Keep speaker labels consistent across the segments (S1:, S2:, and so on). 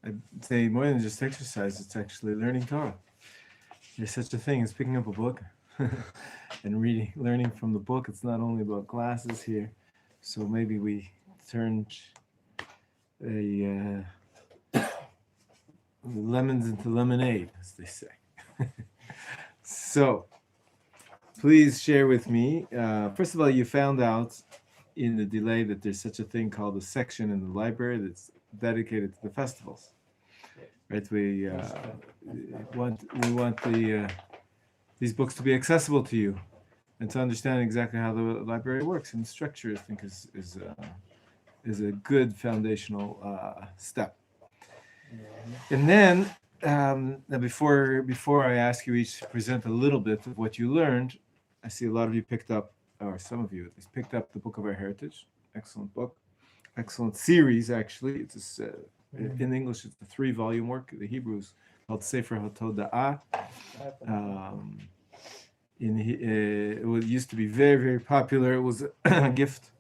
S1: I'd say more than just exercise, it's actually learning Torah. There's such a thing as picking up a book and reading, learning from the book. It's not only about classes here. So maybe we turn a lemons into lemonade, as they say. So please share with me. First of all, you found out in the delay that there's such a thing called a section in the library that's dedicated to the festivals. Right? We want these books to be accessible to you and to understand exactly how the library works and the structure. I think is a good foundational step. And then now before I ask you each to present a little bit of what you learned, I see a lot of you picked up, or some of you at least, picked up the Book of Our Heritage. Excellent book, excellent series. Actually, it's in English. It's a 3-volume work. The Hebrew is called Sefer HaToda'ah. It used to be very, very popular. It was a gift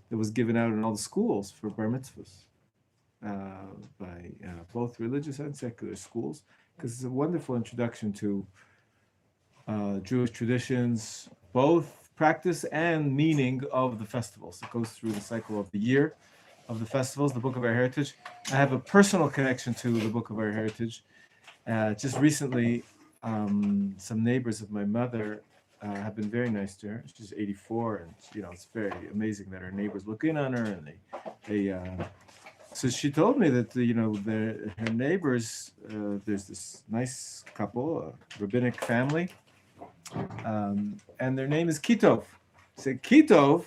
S1: that was given out in all the schools for bar mitzvahs by both religious and secular schools, because it's a wonderful introduction to Jewish traditions, both practice and meaning of the festivals. It goes through the cycle of the year of the festivals, the Book of Our Heritage. I have a personal connection to the Book of Our Heritage. Just recently, some neighbors of my mother have been very nice to her. She's 84, and it's very amazing that her neighbors look in on her, and they so she told me that her neighbors, there's this nice couple, a rabbinic family, and their name is Kitov. I said, Kitov,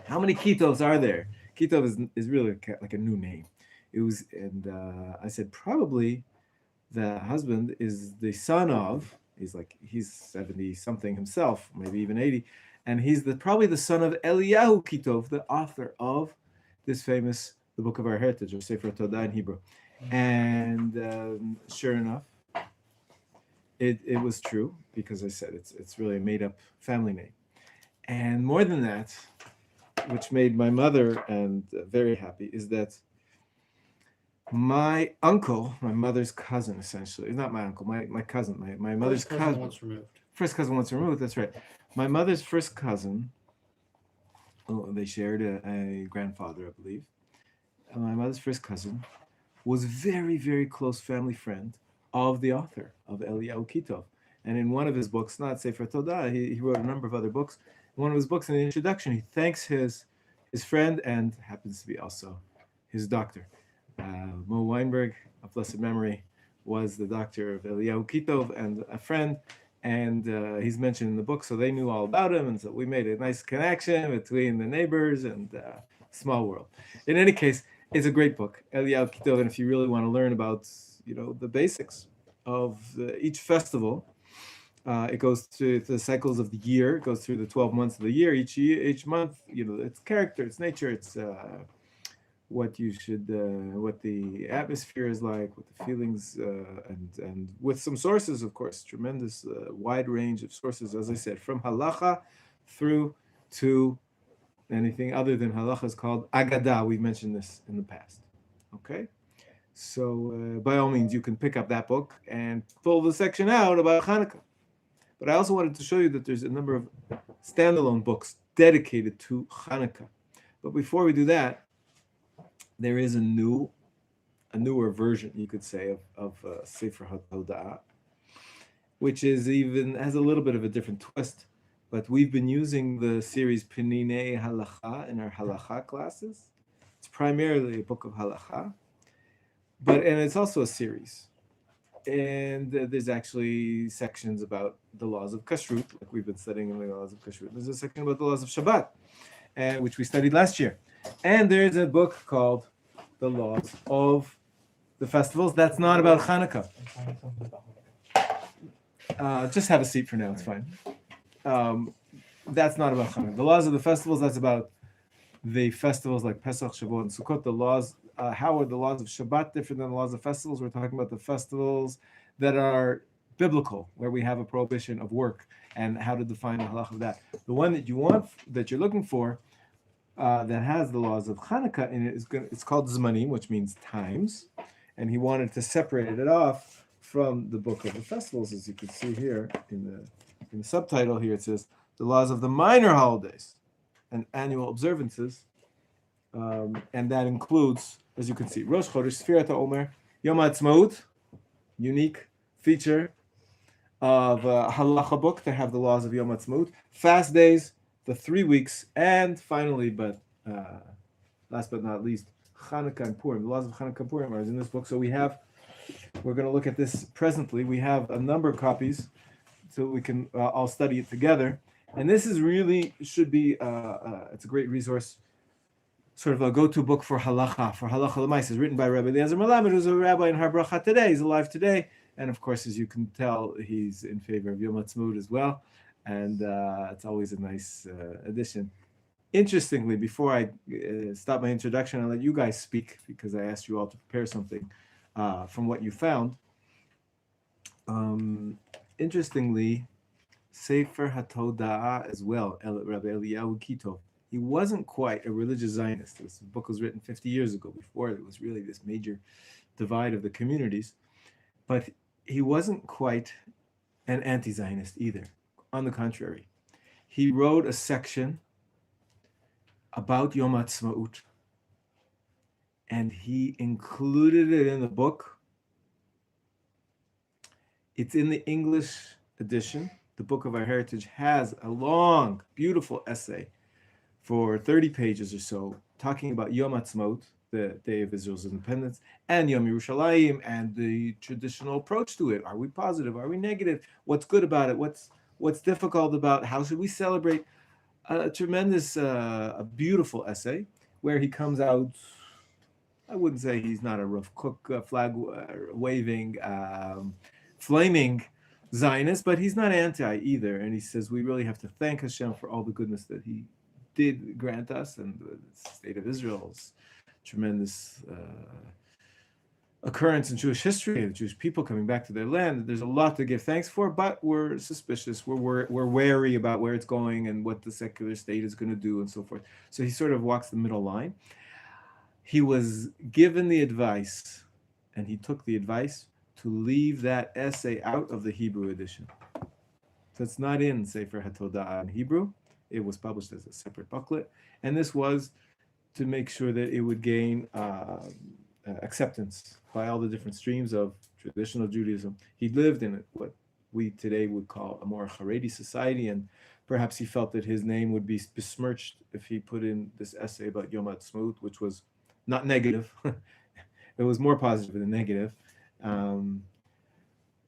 S1: how many Kitovs are there? Kitov is really like a new name. And I said, probably the husband is the son of, he's 70 something himself, maybe even 80, and he's probably the son of Eliyahu Kitov, the author of this famous The Book of Our Heritage, or Sefer Todah in Hebrew. And sure enough, it was true, because I said it's really a made-up family name. And more than that, which made my mother very happy, is that my uncle, my mother's cousin, essentially, not my uncle, my cousin, my mother's cousin. First cousin once removed, that's right. My mother's first cousin, they shared a grandfather, I believe. My mother's first cousin was very, very close family friend of the author of Eliyahu Kitov. And in one of his books, not Sefer Todah, he wrote a number of other books. In one of his books, in the introduction, he thanks his friend, and happens to be also his doctor. Weinberg, of blessed memory, was the doctor of Eliyahu Kitov and a friend, and he's mentioned in the book, so they knew all about him, and so we made a nice connection between the neighbors, and small world. In any case, it's a great book, Eliyahu Kitov, and if you really want to learn about the basics of each festival, it goes through the cycles of the year. It goes through the 12 months of the year. Each month, its character, its nature, its what the atmosphere is like, what the feelings, and with some sources, of course, tremendous wide range of sources, as I said, from halacha through to anything other than halacha is called agadah. We've mentioned this in the past. Okay, so by all means, you can pick up that book and pull the section out about Hanukkah. But I also wanted to show you that there's a number of standalone books dedicated to Hanukkah. But before we do that, there is a newer version, you could say, of Sefer HaToda'ah, which has a little bit of a different twist. But we've been using the series Peninei Halacha in our Halacha classes. It's primarily a book of Halacha, and it's also a series. And there's actually sections about the laws of kashrut, like we've been studying in the laws of kashrut. There's a section about the laws of Shabbat, which we studied last year. And there's a book called The Laws of the Festivals. That's not about Hanukkah. Just have a seat for now, it's fine. That's not about Hanukkah. The laws of the festivals, that's about the festivals like Pesach, Shavuot, and Sukkot. The laws, how are the laws of Shabbat different than the laws of festivals? We're talking about the festivals that are biblical, where we have a prohibition of work, and how to define the halach of that. The one that you're looking for, that has the laws of Hanukkah in it, it's called Zmanim, which means times, and he wanted to separate it off from the book of the festivals, as you can see here in the subtitle. Here it says the laws of the minor holidays and annual observances, and that includes, as you can see, Rosh Chodesh, Sfirat HaOmer, Yom HaAtzmaut, unique feature of halacha book to have the laws of Yom HaAtzmaut, fast days, the 3 weeks, and finally, but last but not least, Chanukah and Purim. The laws of Chanukah and Purim are in this book. So we're going to look at this presently. We have a number of copies, so we can all study it together. And this is really, should be, it's a great resource, sort of a go-to book for halacha l'mais. It's written by Rabbi Eliezer Melamed, who's a rabbi in Har Bracha today. He's alive today. And of course, as you can tell, he's in favor of Yom HaAtzmaut as well. And it's always a nice addition. Interestingly, before I stop my introduction, I'll let you guys speak because I asked you all to prepare something from what you found. Interestingly, Sefer HaToda'ah as well, Rabbi Eliyahu Kitov, he wasn't quite a religious Zionist. This book was written 50 years ago, before it was really this major divide of the communities. But he wasn't quite an anti-Zionist either. On the contrary, he wrote a section about Yom HaAtzmaut, and he included it in the book. It's in the English edition. The Book of Our Heritage has a long, beautiful essay for 30 pages or so, talking about Yom HaAtzmaut, the Day of Israel's independence, and Yom Yerushalayim, and the traditional approach to it. Are we positive? Are we negative? What's good about it? What's difficult about it? How should we celebrate? A tremendous, a beautiful essay where he comes out. I wouldn't say he's not a rough cook, flag waving, flaming Zionist, but he's not anti either. And he says we really have to thank Hashem for all the goodness that he did grant us, and the state of Israel's tremendous occurrence in Jewish history, the Jewish people coming back to their land. There's a lot to give thanks for, but we're suspicious. We're wary about where it's going and what the secular state is going to do and so forth. So he sort of walks the middle line. He was given the advice, and he took the advice to leave that essay out of the Hebrew edition. So it's not in Sefer HaToda'ah in Hebrew. It was published as a separate booklet, and this was to make sure that it would gain acceptance by all the different streams of traditional Judaism. He lived in what we today would call a more Haredi society, and perhaps he felt that his name would be besmirched if he put in this essay about Yom HaAtzmaut, which was not negative. It was more positive than negative.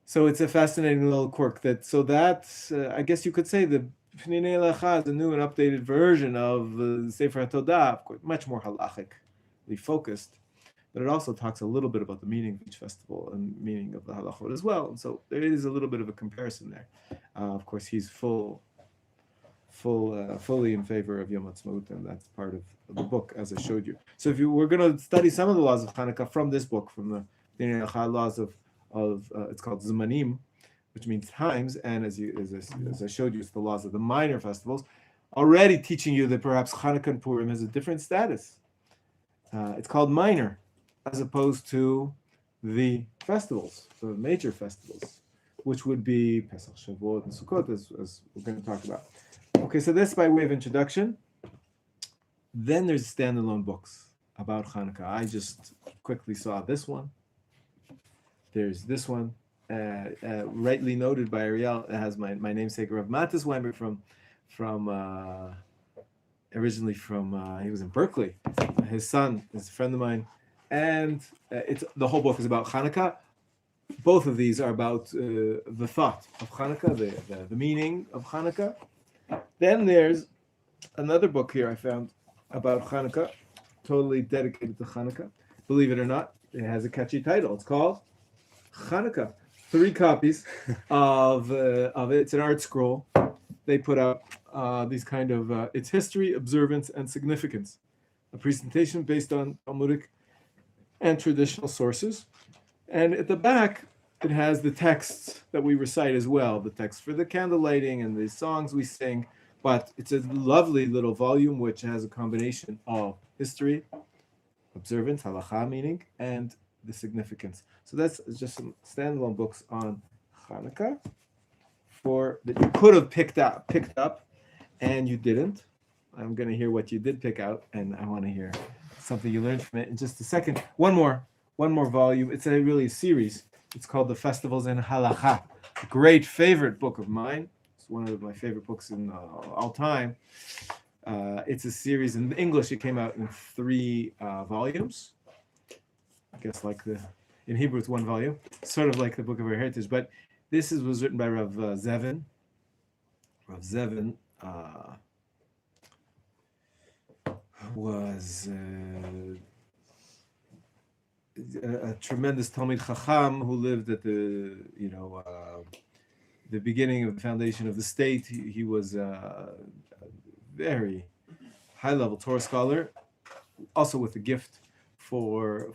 S1: So it's a fascinating little quirk. I guess you could say the Pnei Lecha is a new and updated version of the Sefer HaToda'ah, of course, much more halachically focused, but it also talks a little bit about the meaning of each festival and meaning of the halachot as well. And so there is a little bit of a comparison there. Of course, he's fully in favor of Yom HaAtzmaut, and that's part of the book, as I showed you. So we're going to study some of the laws of Hanukkah from this book, from the Pnei Lecha laws of it's called Zmanim, which means times, and as I showed you, it's the laws of the minor festivals, already teaching you that perhaps Chanukah and Purim has a different status. It's called minor, as opposed to the festivals, the major festivals, which would be Pesach, Shavuot, and Sukkot, as we're going to talk about. Okay, so that's by way of introduction. Then there's standalone books about Chanukah. I just quickly saw this one. There's this one, rightly noted by Ariel. It has my namesake Rav Matis Weinberg from originally from he was in Berkeley. His son is a friend of mine, and the whole book is about Chanukah. Both of these are about the thought of Chanukah, the meaning of Chanukah. Then there's another book here I found about Chanukah, totally dedicated to Chanukah. Believe it or not, it has a catchy title. It's called Chanukah. 3 copies of it. It's an art scroll. They put out these kind of its history, observance, and significance. A presentation based on Talmudic and traditional sources. And at the back, it has the texts that we recite as well, the text for the candle lighting and the songs we sing. But it's a lovely little volume which has a combination of history, observance, halacha meaning, and the significance. So that's just some standalone books on Hanukkah that you could have picked up, and you didn't. I'm going to hear what you did pick out, and I want to hear something you learned from it in just a second. One more volume. It's really a series. It's called The Festivals in Halacha. A great favorite book of mine. It's one of my favorite books in all time. It's a series in English. It came out in 3 volumes. I guess in Hebrew it's 1 volume, sort of like the Book of Our Heritage. But this was written by Rav Zevin. Rav Zevin was a tremendous Talmid Chacham who lived at the beginning of the foundation of the state. He was a very high-level Torah scholar, also with a gift for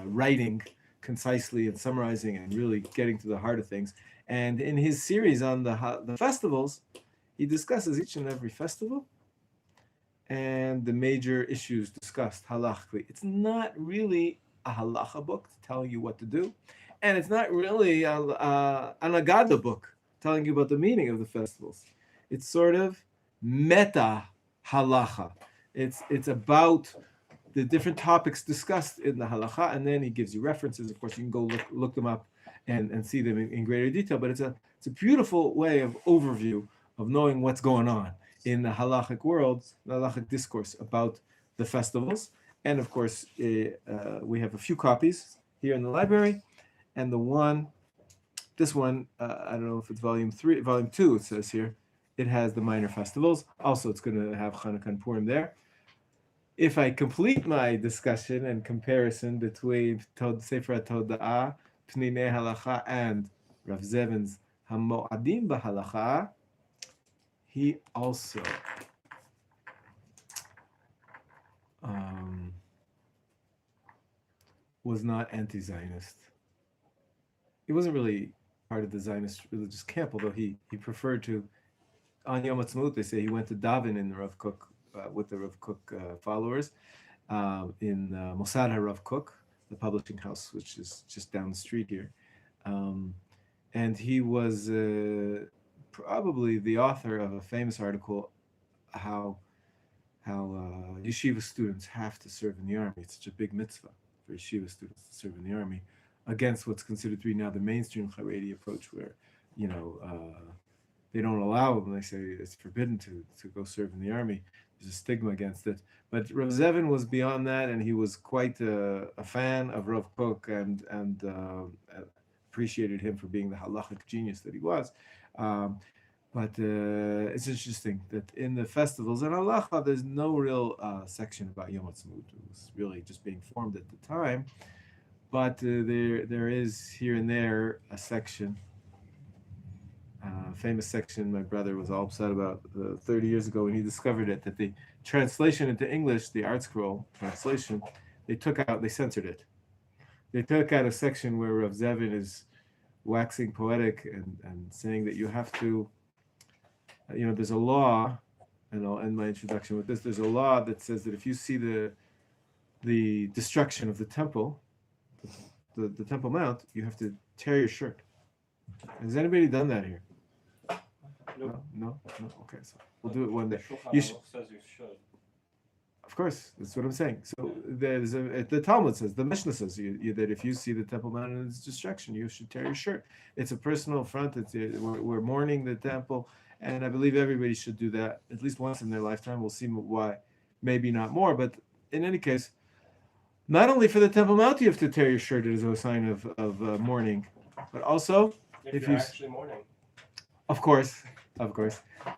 S1: writing concisely and summarizing and really getting to the heart of things. And in his series on the festivals, he discusses each and every festival and the major issues discussed halachically. It's not really a halacha book telling you what to do, and it's not really an agada book telling you about the meaning of the festivals. It's sort of meta halacha. It's about the different topics discussed in the halacha, and then he gives you references. Of course, you can go look them up and see them in greater detail. But it's a beautiful way of overview of knowing what's going on in the halachic world, the halachic discourse about the festivals. And of course, we have a few copies here in the library, and this one, I don't know if it's volume 2. It says here, it has the minor festivals. Also, it's going to have Chanukah and Purim there. If I complete my discussion and comparison between Sefer HaToda'ah, Pninei Halacha, and Rav Zevin's Hamo'adim B'Halacha, he also was not anti-Zionist. He wasn't really part of the Zionist religious camp, although he preferred to, on Yom Ha'atzmaut, they say he went to daven in the Rav Kook, with the Rav Kook followers, in Mossad HaRav Kook, the publishing house, which is just down the street here. And he was probably the author of a famous article, how yeshiva students have to serve in the army. It's such a big mitzvah for yeshiva students to serve in the army, against what's considered to be now the mainstream Haredi approach, where they don't allow them. They say it's forbidden to go serve in the army. There's a stigma against it. But Rav Zevin was beyond that, and he was quite a fan of Rav Kook and appreciated him for being the halachic genius that he was. But it's interesting that in the festivals and halacha, there's no real section about Yom Ha'atzmaut. It was really just being formed at the time. But there is here and there a section, famous section my brother was all upset about 30 years ago when he discovered it, that the translation into English, the Art Scroll translation, they censored it. They took out a section where Rav Zevin is waxing poetic and saying that you have to, there's a law, and I'll end my introduction with this, there's a law that says that if you see the destruction of the temple, the Temple Mount, you have to tear your shirt. Has anybody done that here? No? Okay, so we'll do it one day. You says you should. Of course, that's what I'm saying. So the Talmud says, the Mishnah says that if you see the Temple Mount and its destruction, you should tear your shirt. It's a personal affront. We're mourning the temple, and I believe everybody should do that at least once in their lifetime. We'll see why, maybe not more, but in any case, not only for the Temple Mount you have to tear your shirt as a sign of mourning, but also if you're actually mourning. Of course,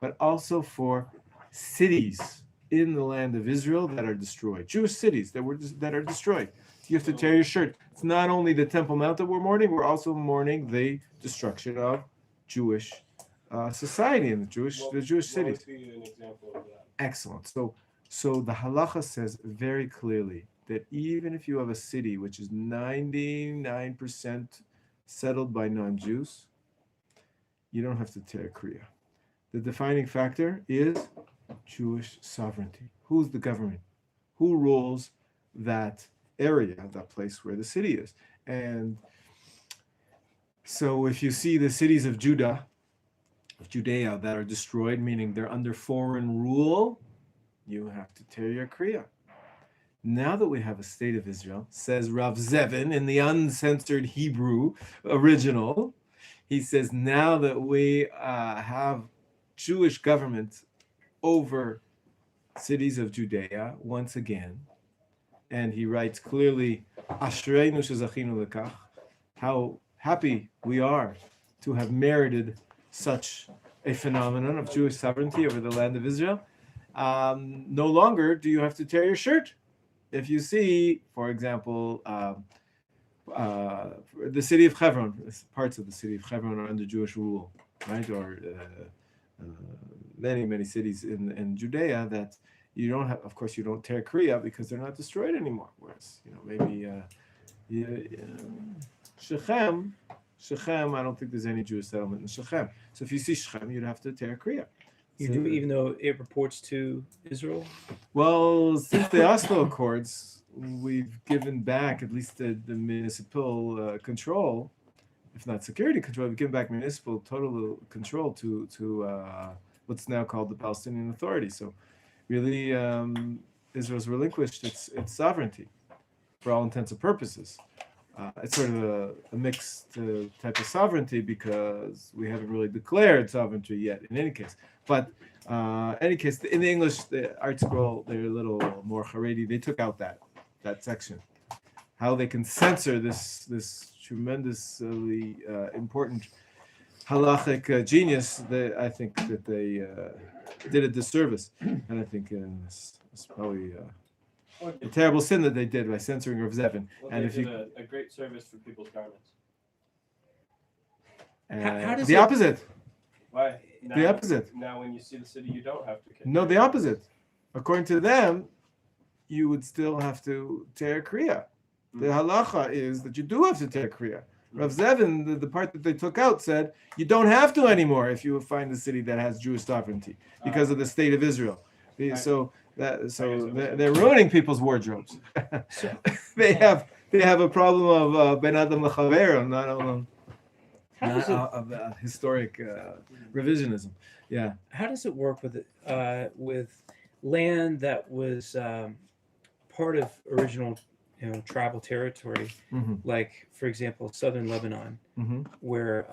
S1: but also for cities in the land of Israel that are destroyed, Jewish cities that are destroyed. You have to tear your shirt. It's not only the Temple Mount that we're mourning; we're also mourning the destruction of Jewish society and the Jewish cities. Be an example of that? Excellent. So the halacha says very clearly that even if you have a city which is 99% settled by non-Jews, you don't have to tear Kriya. The defining factor is Jewish sovereignty. Who's the government? Who rules that area, that place where the city is. And so if you see the cities of Judea that are destroyed, meaning they're under foreign rule, you have to tear your kriya. Now that we have a state of Israel, says Rav Zevin in the uncensored Hebrew original, he says, now that we have Jewish government over cities of Judea once again, and he writes clearly, Ashreinu shezachinu lekach, how happy we are to have merited such a phenomenon of Jewish sovereignty over the land of Israel. No longer do you have to tear your shirt. If you see, for example, the city of Hebron, parts of the city of Hebron are under Jewish rule, right? Or many cities in Judea that you don't have, of course, you don't tear kriya because they're not destroyed anymore. Whereas, maybe Shechem, I don't think there's any Jewish settlement in Shechem. So if you see Shechem, you'd have to tear kriya.
S2: You do, even though it reports to Israel?
S1: Well, since the Oslo Accords, we've given back at least the municipal control, if not security control, we've given back municipal total control to what's now called the Palestinian Authority. So really, Israel's relinquished its sovereignty for all intents and purposes. It's sort of a mixed type of sovereignty because we haven't really declared sovereignty yet in any case. But any case, in the English, the Art Scroll, they're a little more Haredi. They took out that section. How they can censor this tremendously important halachic genius, I think that they did a disservice. And I think it's probably a terrible sin that they did by censoring Rav Zevin.
S3: Well,
S1: and
S3: they did a great service for people's garments.
S2: How does
S1: the opposite.
S3: Why? Now,
S1: the opposite.
S3: Now when you see the city, you don't have to kick.
S1: No, the opposite. According to them, you would still have to tear kriya. The halacha is that you do have to tear kriya. Rav Zevin, the part that they took out, said you don't have to anymore if you find a city that has Jewish sovereignty because of the state of Israel. So they're ruining people's wardrobes. they have a problem of ben adam lechaver, not of historic revisionism. Yeah.
S2: How does it work with land that was part of original tribal territory, like for example southern Lebanon, where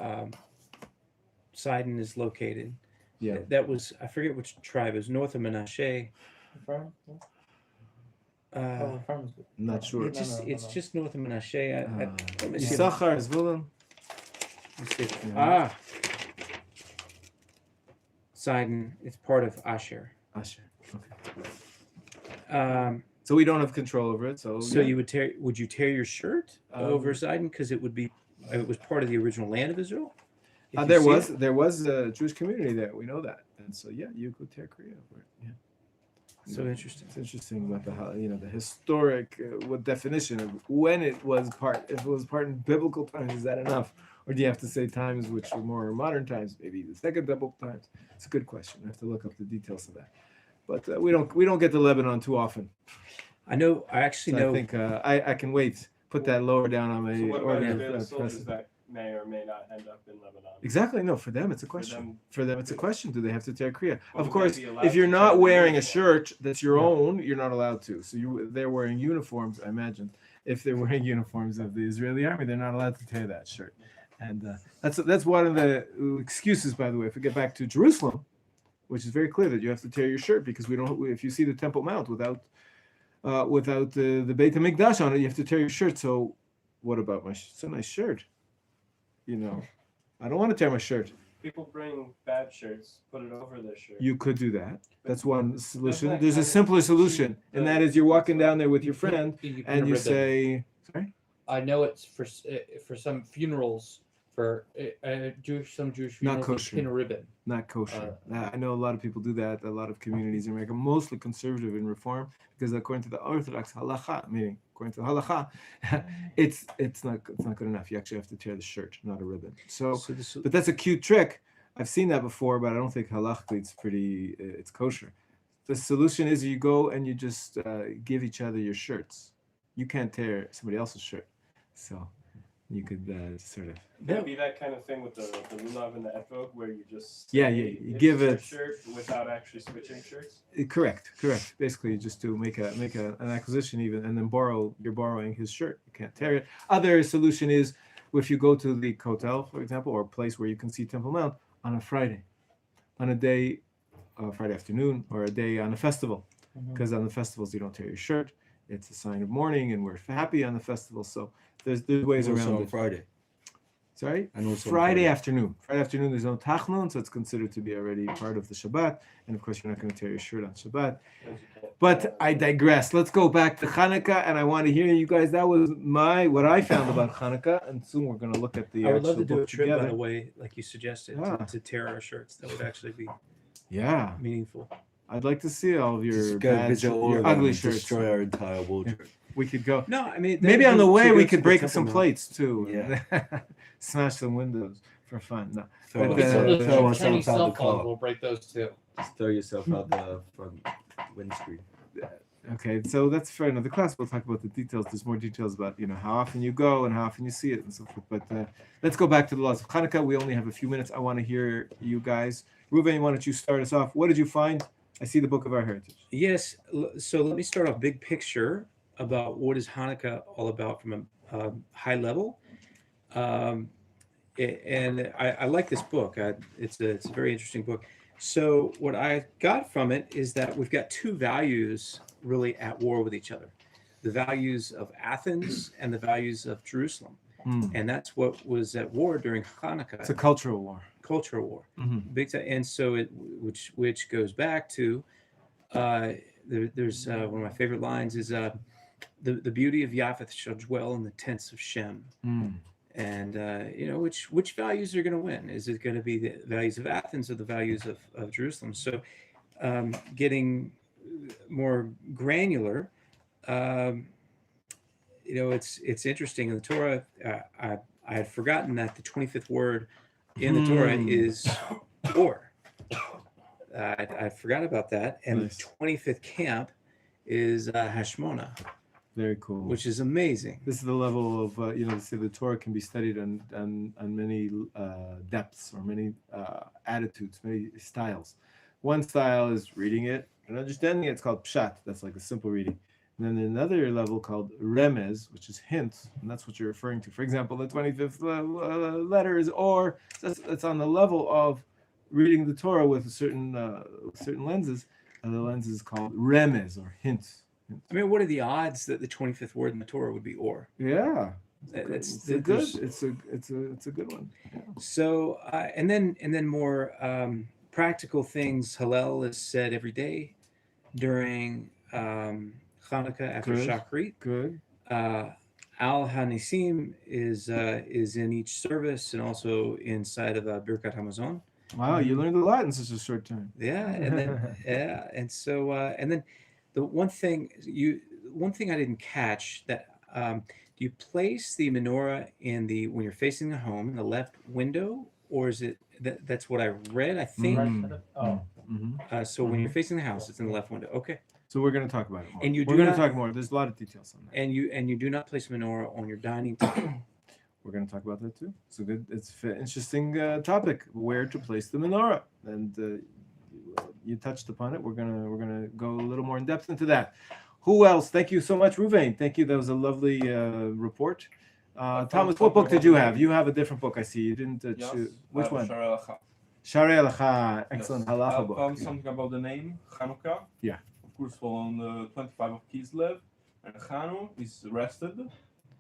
S2: Sidon is located?
S1: Yeah.
S2: That was, I forget which tribe, it was north of Menachem.
S1: Not sure.
S2: It's just north of Menachem.
S1: Yisachar, Zvulun.
S2: Sidon, it's part of Asher.
S1: Asher. Okay. So we don't have control over it. So
S2: you would you tear your shirt over Sidon because it was part of the original land of Israel?
S1: There was a Jewish community there. We know that, and so you could tear kriya over it. Yeah.
S2: So interesting.
S1: It's interesting about the historic what definition of when it was part. If it was part in biblical times, is that enough, or do you have to say times which are more modern times, maybe the second biblical times? It's a good question. I have to look up the details of that. But we don't get to Lebanon too often.
S2: I know. I actually know.
S1: I think I can wait. Put that lower down on my.
S3: So what about Israeli soldiers that may or may not end up in Lebanon?
S1: Exactly. No, for them it's a question. For them it's a question. Do they have to tear kriya?
S3: Well,
S1: of course, if you're not wearing a shirt that's your own, you're not allowed to. So they're wearing uniforms. I imagine if they're wearing uniforms of the Israeli army, they're not allowed to tear that shirt. And that's one of the excuses, by the way. If we get back to Jerusalem, which is very clear that you have to tear your shirt because we don't. If you see the Temple Mount without the Beit HaMikdash on it, you have to tear your shirt. So what about it's a nice shirt? I don't want to tear my shirt.
S3: People bring bad shirts, put it over their shirt.
S1: You could do that. That's one solution. There's a simpler solution, and that is you're walking down there with your friend, and you say, "Sorry."
S4: I know it's for some funerals. For some Jewish funerals,
S1: not kosher.
S4: Pin a ribbon.
S1: Not kosher. I know a lot of people do that. A lot of communities in America, mostly conservative in Reform, because according to the Orthodox halacha, meaning according to the halacha, it's not good enough. You actually have to tear the shirt, not a ribbon. But that's a cute trick. I've seen that before, but I don't think halachically it's kosher. The solution is you go and you just give each other your shirts. you can't tear somebody else's shirt. So you could sort of.
S3: It'd be that kind of thing with the lulav and the ephod where you just
S1: you give it
S3: shirt without actually switching shirts.
S1: Correct. Basically, you just do make an acquisition even, and then you're borrowing his shirt. You can't tear it. Other solution is if you go to the hotel, for example, or a place where you can see Temple Mount on a Friday, on a day, Friday afternoon, or a day on a festival, because on the festivals you don't tear your shirt. It's a sign of mourning, and we're happy on the festival. So there's ways around
S5: on
S1: it.
S5: Friday.
S1: Sorry?
S5: And also
S1: Friday afternoon. Friday afternoon, there's no tachnun, so it's considered to be already part of the Shabbat. And of course, you're not going to tear your shirt on Shabbat. But I digress. Let's go back to Hanukkah, and I want to hear you guys. That was what I found about Hanukkah, and soon we're going to look at the
S2: I would love to
S1: actual
S2: do a
S1: book
S2: trip,
S1: together.
S2: by the way, like you suggested, to tear our shirts. That would actually be meaningful.
S1: I'd like to see all of your
S5: Just go visit all
S1: your
S5: of them
S1: ugly
S5: and
S1: shirts.
S5: destroy our entire wardrobe.
S1: We could go.
S2: No, I mean
S1: Maybe on the way we could break
S2: some
S1: some plates too.
S5: Yeah.
S1: Smash some windows for fun. No.
S5: Throw
S1: But,
S5: ourselves
S4: Chinese
S5: out
S4: cell
S5: the
S4: phone
S5: car.
S4: will break those too.
S5: Just throw yourself out the front windscreen.
S1: Okay, so that's for another class. We'll talk about the details. There's more details about how often you go and how often you see it and so forth. But let's go back to the laws of Hanukkah. We only have a few minutes. I want to hear you guys. Reuven, why don't you start us off? What did you find? I see the book of our heritage.
S2: Yes. So let me start off big picture about what is Hanukkah all about from a high level. And I like this book. It's a very interesting book. So what I got from it is that we've got two values really at war with each other: the values of Athens and the values of Jerusalem. And that's what was at war during Hanukkah.
S1: It's a cultural war.
S2: Cultural war, big time. And so which goes back to there's one of my favorite lines is the beauty of Japheth shall dwell in the tents of Shem. And which values are going to win? Is it going to be the values of Athens or the values of Jerusalem? So getting more granular, it's interesting in the Torah. I had forgotten that the 25th word in the Torah is or. I forgot about that. And
S1: Nice.
S2: The 25th camp is Hashmona.
S1: Very cool.
S2: Which is amazing.
S1: This is the level of they say the Torah can be studied on many depths or many attitudes, many styles. One style is reading it and understanding it. It's called pshat. That's like a simple reading. And then another level called remez, which is hint, and that's what you're referring to. For example, the 25th letter is or. It's on the level of reading the Torah with certain lenses, and the lens is called remez or hint.
S2: I mean, what are the odds that the 25th word in the Torah would be or?
S1: Yeah,
S2: It's
S1: a good one. Yeah.
S2: So and then more practical things. Hallel is said every day during Hanukkah after Shachrit.
S1: Good.
S2: Al Hanisim is in each service and also inside of Birkat Hamazon.
S1: Wow, you learned a lot in such a short time.
S2: Yeah, and then and so and then the one thing I didn't catch that do you place the menorah when you're facing the home in the left window, or is it that's what I read? I think. So when you're facing the house, it's in the left window. Okay.
S1: So we're going to talk about it more.
S2: And
S1: we're going to talk more. There's a lot of details on that.
S2: And you do not place a menorah on your dining table.
S1: We're going to talk about that too. So it's an interesting topic, where to place the menorah, and you touched upon it. We're gonna go a little more in depth into that. Who else? Thank you so much, Reuven. Thank you. That was a lovely report. Thomas, what book did you have? You have a different book. I see. You didn't choose. Which one? Sharei Halacha. Excellent halacha book.
S6: I found something about the name Chanukah.
S1: Yeah.
S6: Of course, on the 25 of Kislev, and Chanu is rested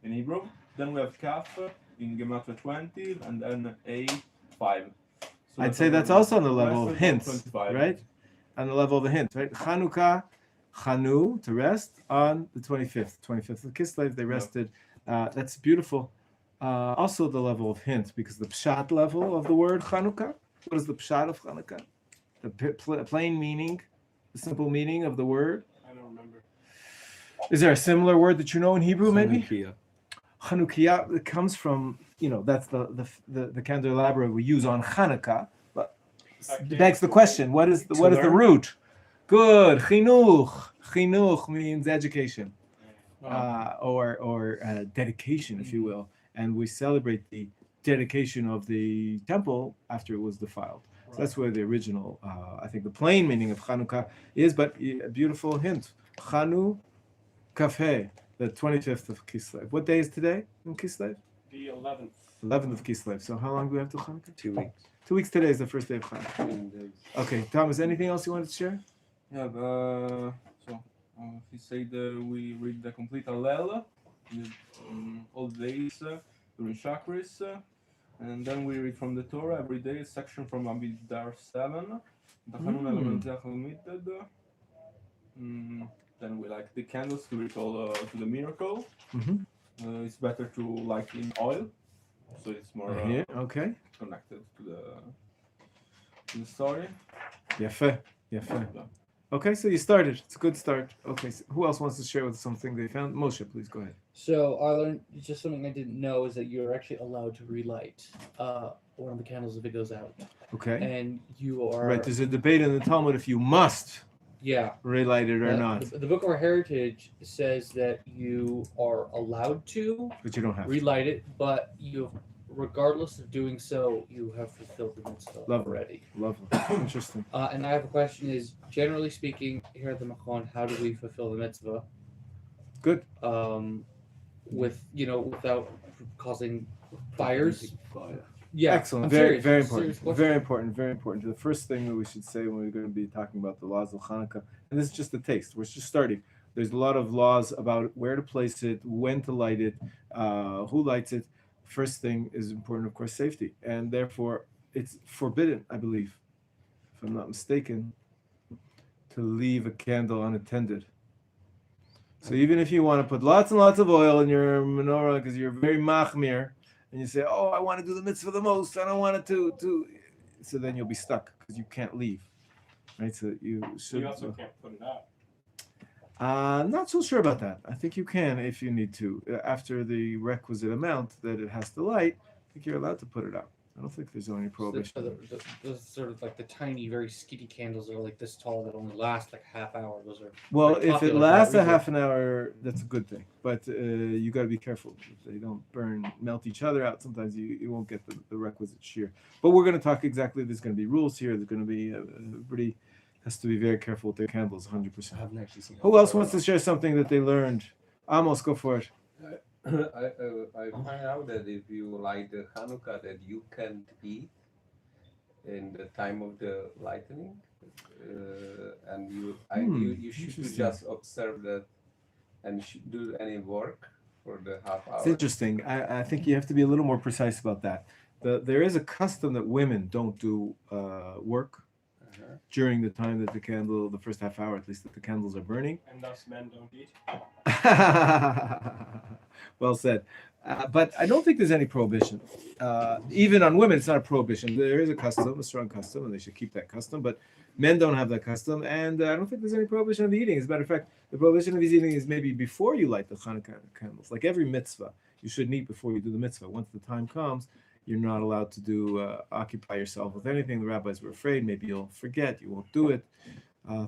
S6: in Hebrew. Then we have Kaf in Gematria 20, and then A5. So
S1: I'd say that's also on the level of
S6: rested
S1: hints,
S6: 25.
S1: right? On the level of the hint, right? Chanukah, Chanu, to rest on the 25th. 25th of Kislev, they rested. That's beautiful. Also the level of hint, because the pshat level of the word Chanukah. What is the pshat of Chanukah? The plain meaning, the simple meaning of the word.
S3: I don't remember.
S1: Is there a similar word that you know in Hebrew, maybe?
S5: Chanukiah.
S1: Chanukiah, it comes from, that's the candelabra we use on Hanukkah. But it begs the question, what is the root? Good. Chinuch. Chinuch means education. or dedication, if you will, and we celebrate the dedication of the temple after it was defiled. So that's where the original, I think, the plain meaning of Chanukah is. But a beautiful hint, Chanu Kafeh, the 25th of Kislev. What day is today in Kislev?
S3: The 11th.
S1: 11th of Kislev. So how long do we have to Chanukah?
S5: 2 weeks.
S1: 2 weeks today is the first day of Chanukah.
S5: 10 days.
S1: Okay, Thomas, anything else you wanted to share?
S6: Yeah, he said we read the complete Hallel all the days during Chakris, and then we read from the Torah every day a section from Amidbar 7. Then we light the candles to recall to the miracle. It's better to light in oil, so it's more
S1: Okay.
S6: connected to the story.
S1: Yafe. Okay, so you started. It's a good start. Okay, so who else wants to share with something they found? Moshe, please go ahead.
S4: So I learned just something I didn't know is that you're actually allowed to relight one of the candles if it goes out,
S1: Okay.
S4: and you are
S1: Right, there's a debate in the Talmud if you must
S4: yeah.
S1: relight it or not,
S4: The Book of Our Heritage says that you are allowed to
S1: but you don't have to.
S4: relight it, but you, regardless of doing so, you have fulfilled the mitzvah
S1: Lovely.
S4: already.
S1: Lovely. Interesting.
S4: And I have a question: is generally speaking, here at the Machon, how do we fulfill the mitzvah?
S1: Good.
S4: Without causing fires.
S5: Fire.
S4: Yeah,
S1: Excellent.
S4: I'm
S1: Very,
S4: serious.
S1: very
S4: Serious
S1: important.
S4: question.
S1: Very important. Very important. The first thing that we should say when we're going to be talking about the laws of Hanukkah, and this is just a taste. We're just starting. There's a lot of laws about where to place it, when to light it, who lights it. First thing is important, of course, safety, and therefore it's forbidden, I believe, if I'm not mistaken, to leave a candle unattended. So even if you want to put lots and lots of oil in your menorah because you're very machmir, and you say, "Oh, I want to do the mitzvah the most. I don't want it to," so then you'll be stuck because you can't leave, right? So you should.
S3: You also can't put it out.
S1: Not so sure about that. I think you can if you need to. After the requisite amount that it has to light, I think you're allowed to put it out. I don't think there's any prohibition.
S4: So those sort of like the tiny, very skinny candles that are like this tall that only last like a half hour. Those are
S1: Well,
S4: very
S1: if it
S4: popular for
S1: lasts
S4: that
S1: a
S4: reason.
S1: half an hour, that's a good thing. But you got to be careful. If they don't melt each other out, sometimes you won't get the requisite shear. But we're going to talk exactly, there's going to be rules here. There's going to be, everybody has to be very careful with their candles, 100%.
S5: I haven't actually seen.
S1: Who else wants to share something that they learned? Amos, go for it.
S7: I find out that if you light the Hanukkah, that you can't eat in the time of the lightning, and you should
S1: interesting.
S7: just observe that and do any work for the half hour.
S1: It's interesting. I think you have to be a little more precise about that. There is a custom that women don't do work during the time that the first half hour at least, that the candles are burning.
S3: And thus men don't eat.
S1: Well said. But I don't think there's any prohibition. Even on women, it's not a prohibition. There is a custom, a strong custom, and they should keep that custom. But men don't have that custom, and I don't think there's any prohibition of eating. As a matter of fact, the prohibition of eating is maybe before you light the Hanukkah candles. Like every mitzvah, you shouldn't eat before you do the mitzvah. Once the time comes, you're not allowed to occupy yourself with anything. The rabbis were afraid maybe you'll forget, you won't do it.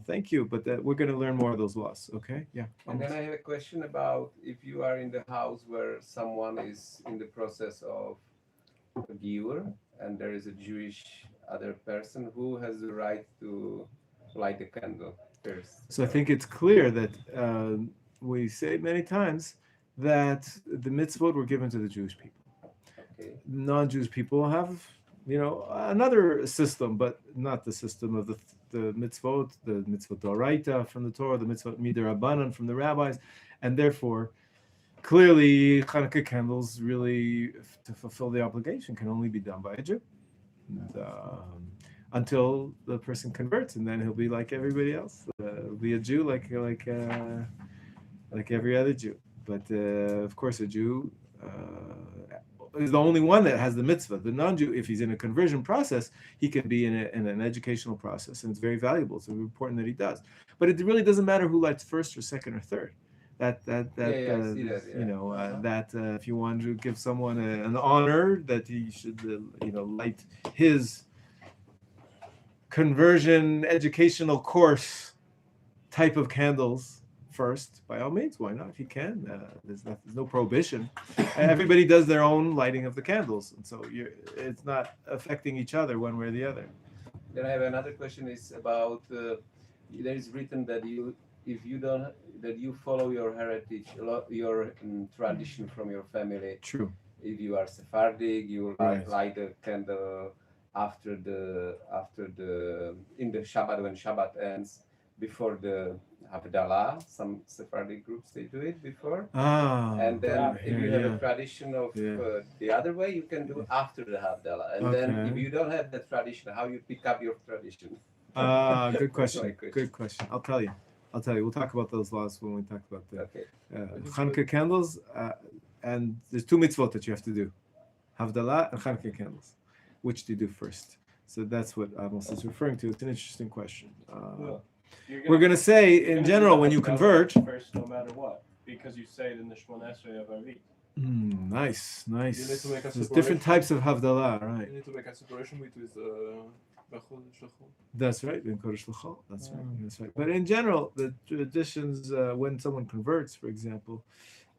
S1: Thank you, but we're going to learn more of those laws. Okay, yeah.
S7: And then I have a question about if you are in the house where someone is in the process of a viewer and there is a Jewish other person who has the right to light the candle first.
S1: So I think it's clear that we say many times that the mitzvot were given to the Jewish people.
S7: Okay.
S1: Non-Jewish people have, another system, but not the system of the mitzvot, the mitzvot d'oraita from the Torah, the mitzvot midirabanan from the rabbis, and therefore, clearly, Hanukkah candles really, to fulfill the obligation, can only be done by a Jew. And, until the person converts, and then he'll be like everybody else. He'll be a Jew like every other Jew. But of course, a Jew is the only one that has the mitzvah. The non-Jew, if he's in a conversion process, he can be in an educational process, and it's very valuable. It's important that he does. But it really doesn't matter who lights first or second or third. If you want to give someone an honor, that he should light his conversion educational course type of candles first, by all means, why not? He can. There's no prohibition. Everybody does their own lighting of the candles, and so it's not affecting each other one way or the other.
S7: Then I have another question. Is about there is written that if you don't, that you follow your heritage, your tradition from your family.
S1: True.
S7: If you are Sephardic, you will
S1: Right.
S7: light a candle after the in the Shabbat, when Shabbat ends, before the Havdalah. Some Sephardic groups, they do it before. And then if you have a tradition of the other way, you can do after the Havdalah. And then if you don't have that tradition, how you pick up your tradition?
S1: Good question. Good question. I'll tell you. We'll talk about those laws when we talk about the Hanukkah candles. And there's 2 mitzvot that you have to do: Havdalah and Hanukkah candles. Which do you do first? So that's what Amos is referring to. It's an interesting question. We're going to say, in general, when you convert,
S3: first, no matter what, because you say it in the Shmon Esrei of Arvit.
S1: Nice.
S6: You need to make a
S1: There's
S6: separation.
S1: different types of Havdalah, right?
S6: You need to make a separation between Bechol and Shechol.
S1: That's right. That's right. But in general, the traditions, when someone converts, for example,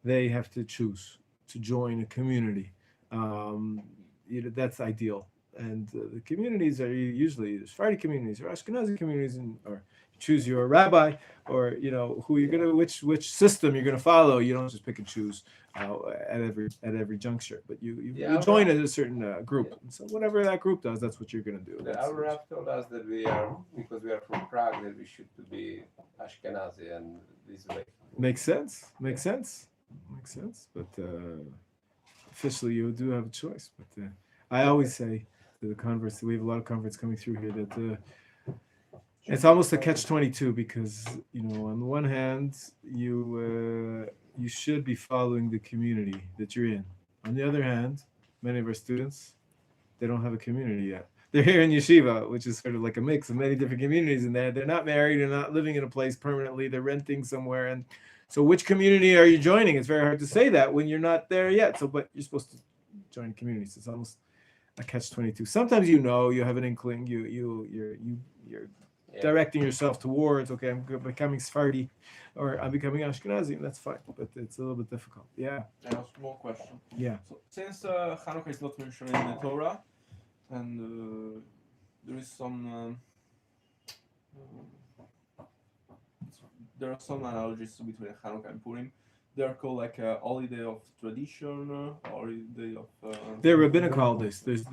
S1: they have to choose to join a community. That's ideal. And the communities are usually Sephardi communities or Ashkenazi communities, or choose your rabbi, or who you're gonna, which system you're gonna follow. You don't just pick and choose at every juncture, but you join a certain group. And so whatever that group does, that's what you're gonna do.
S7: Our Rav told us that because we are from Prague, that we should be Ashkenazi and this way.
S1: Makes sense. But officially, you do have a choice. But I always say to the converts, we have a lot of converts coming through here, that it's almost a catch-22, because on the one hand, you should be following the community that you're in. On the other hand, many of our students, they don't have a community yet. They're here in yeshiva, which is sort of like a mix of many different communities, and they're not married, they're not living in a place permanently, they're renting somewhere. And so which community are you joining? It's very hard to say that when you're not there yet. But you're supposed to join communities. It's almost a catch-22. Sometimes you have an inkling, you're directing yourself towards, okay, I'm becoming Sephardi, or I'm becoming Ashkenazi, and that's fine, but it's a little bit difficult. Yeah.
S6: I have a small question.
S1: Yeah.
S6: So since Hanukkah is not mentioned in the Torah, and there is some there are some analogies between Hanukkah and Purim. They are called like a holiday of tradition, holiday of.
S1: They're rabbinic holidays.
S6: So it's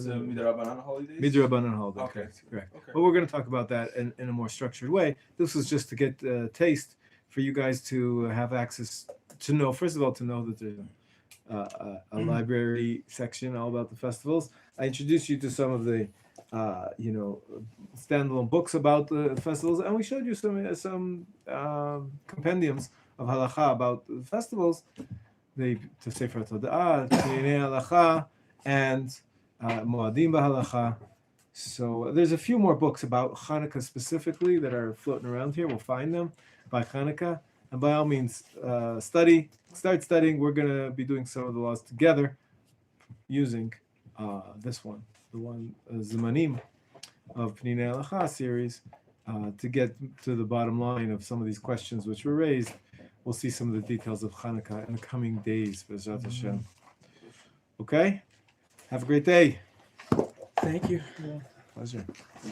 S6: a Midrabanan holidays.
S1: Midrabanan holiday.
S6: Okay.
S1: Correct.
S6: Okay.
S1: But we're going to talk about that in a more structured way. This was just to get a taste for you guys to have access to know. First of all, to know that there's a library section all about the festivals. I introduced you to some of the standalone books about the festivals, and we showed you some compendiums of halacha about the festivals. The Sefer Toda'ah, Pnei Halacha, and Moadim B'Halacha. So there's a few more books about Hanukkah specifically that are floating around here. We'll find them by Hanukkah, and by all means, start studying. We're going to be doing some of the laws together using this one, the one Zemanim of Pnei Halacha series, to get to the bottom line of some of these questions which were raised. We'll see some of the details of Hanukkah in the coming days, B'ezrat Hashem. Okay? Have a great day.
S2: Thank you.
S1: Pleasure.